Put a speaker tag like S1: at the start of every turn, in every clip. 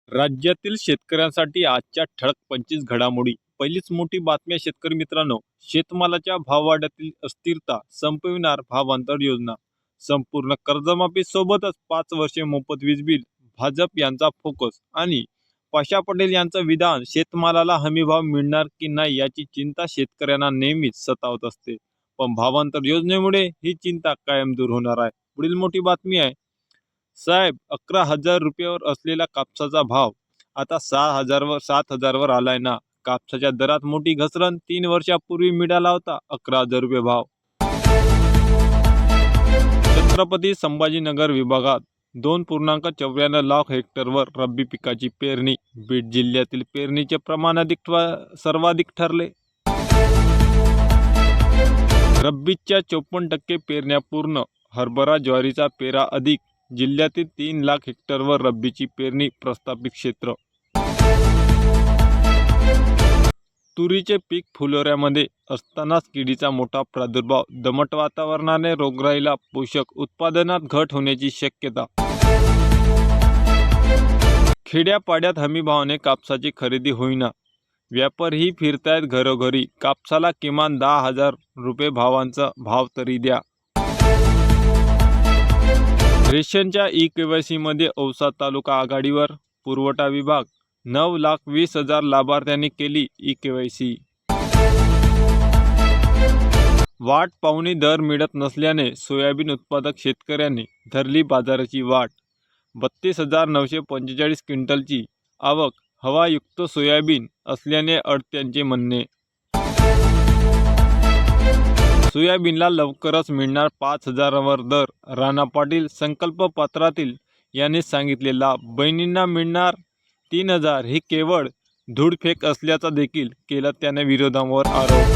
S1: राज्यातील शेतकऱ्यांसाठी आजच्या ठळक 25 घडामोडी. पहिलीच मोठी बातमी शेतकरी मित्रांनो, शेतमालाच्या भाववाढीतील अस्थिरता संपविणार भावांतर योजना. संपूर्ण कर्जमाफी सोबतच 5 वर्षे मोफत वीज बिल. भाजप यांचा फोकस आणि पाशा पटेल यांचं विधान. शेतमालाला हमीभाव मिळणार की नाही याची चिंता शेतकऱ्यांना नेहमीच सतावत असते. पण भावांतर योजनेमुळे ही चिंता कायम दूर होणार आहे. पुढील मोठी बातमी आहे, साहेब 11,000 रुपयावर असलेला कापसाचा भाव आता 7,000वर आलाय ना. कापसाच्या दरात मोठी घसरण. 3 वर्षापूर्वी मिळाला होता 11,000 रुपये भाव. छत्रपती संभाजीनगर विभागात 2.94 लाख हेक्टरवर रब्बी पिकाची पेरणी. बीड जिल्ह्यातील पेरणीचे प्रमाण सर्वाधिक ठरले. रब्बीच्या 54% पेरण्या पूर्ण. हरभरा ज्वारीचा पेरा अधिक. जिल्ह्यातील 3 लाख हेक्टरवर रब्बीची पेरणी. प्रस्तावित क्षेत्र. तुरीचे पीक फुलोऱ्यामध्ये असतानाच किडीचा मोठा प्रादुर्भाव. दमट वातावरणाने रोगराईला पोषक उत्पादनात घट होण्याची शक्यता. खेड्यापाड्यात हमीभावाने कापसाची खरेदी होईना. व्यापारीही फिरतायत घरोघरी. कापसाला किमान 10,000 रुपये भावांचा भाव तरी द्या. रेशनच्या ई-केवायसी मध्ये औसा तालुका आघाडीवर. पुरवठा विभाग. 9,20,000 लाभार्थ्यांनी केली ई-केवायसी. वाट पाहुणी दर मिळत नसल्याने सोयाबीन उत्पादक शेतकऱ्यांनी धरली बाजाराची वाट. 32,945 क्विंटलची आवक. हवायुक्त सोयाबीन असल्याने अडत्यांचे म्हणणे. सोयाबीनला लवकरच मिळणार 5,000वर दर. राणा पाटील संकल्प पत्रातील यांनी सांगितले लाभ. बहिणींना मिळणार 3,000 ही केवळ धूळफेक असल्याचा देखील केला त्याने विरोधावर आरोप.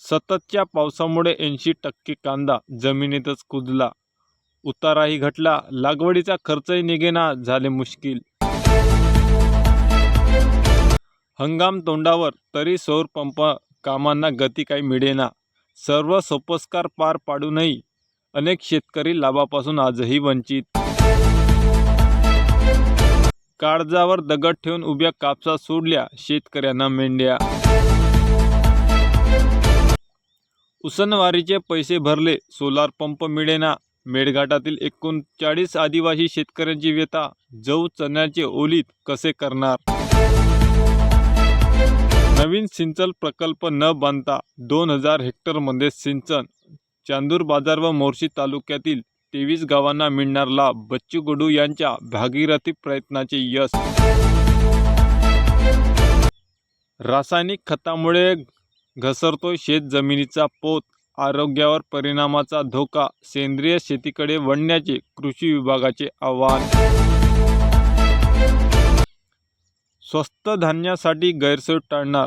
S1: सततच्या पावसामुळे 80% कांदा जमिनीतच कुजला. उताराही घटला. लागवडीचा खर्चही निघेना. झाले मुश्किल. हंगाम तोंडावर तरी सौर पंप कामांना गती काही मिळेना. सर्व सोपस्कार पार पाडूनही अनेक शेतकरी लाभापासून आजही वंचित. काळजावर दगड ठेवून उभ्या कापसात सोडल्या शेतकऱ्यांना मेंढ्या. उसनवारीचे पैसे भरले, सोलार पंप मिळेना. मेळघाटातील 39 आदिवासी शेतकऱ्यांची व्यथा. जऊ चण्याचे ओलीत कसे करणार. नवीन सिंचन प्रकल्प न बांधता 2,000 हेक्टरमध्ये सिंचन. चांदूर बाजार व मोर्शी तालुक्यातील 23 गावांना मिळणार लाभ. बच्चू कडू यांच्या भागीरथी प्रयत्नाचे यश. रासायनिक खतामुळे घसरतोय शेत जमिनीचा पोत. आरोग्यावर परिणामाचा धोका. सेंद्रिय शेतीकडे वळण्याचे कृषी विभागाचे आवाहन. स्वस्त धान्यासाठी गैरसोय टाळणार.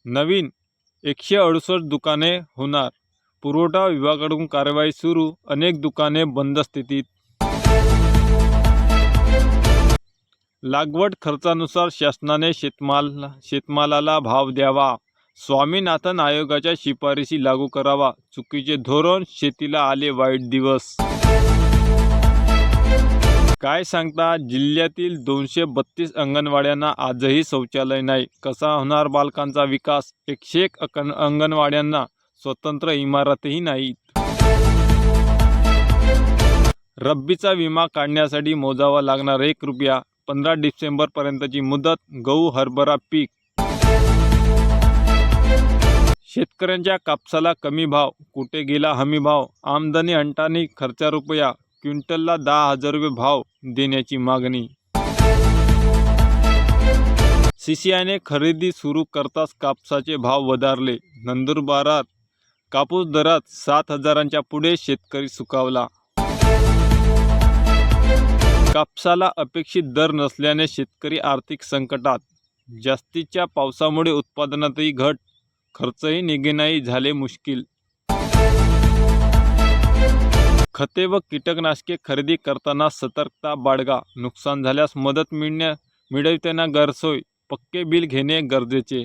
S1: नवीन 168 दुकाने होणार. पुरवठा विभागाकडून कारवाई सुरू. अनेक दुकाने बंद स्थितीत. लागवड खर्चानुसार शासनाने शेतमालाला भाव द्यावा. स्वामीनाथन आयोगाच्या शिफारसी लागू करावा. चुकीचे धोरण. शेतीला आले वाईट दिवस. काय सांगता, जिल्ह्यातील 232 अंगणवाड्यांना आजही शौचालय नाही. कसा होणार बालकांचा विकास. 101 अंगणवाड्यांना स्वतंत्र इमारतही नाहीत. रब्बीचा विमा काढण्यासाठी मोजावा लागणार 1 रुपया. 15 डिसेंबरपर्यंतची मुदत. गहू हरभरा पीक. शेतकऱ्यांच्या कापसाला कमी भाव. कुठे गेला हमी भाव. आमदनी अंटानी खर्चा रुपया. क्विंटलला 10,000 रुपये भाव देण्याची मागणी. CCIने खरेदी सुरू करताच कापसाचे भाव वधारले. नंदुरबारात कापूस दरात 7,000च्या पुढे शेतकरी सुखावला. कापसाला अपेक्षित दर नसल्याने शेतकरी आर्थिक संकटात. जास्तीच्या पावसामुळे उत्पादनातही घट. खर्चही निघेनाही. झाले मुश्किल. खते व कीटकनाशके खरेदी करताना सतर्कता बाळगा. नुकसान झाल्यास मदत मिळविताना गैरसोय. पक्के बिल घेणे गरजेचे.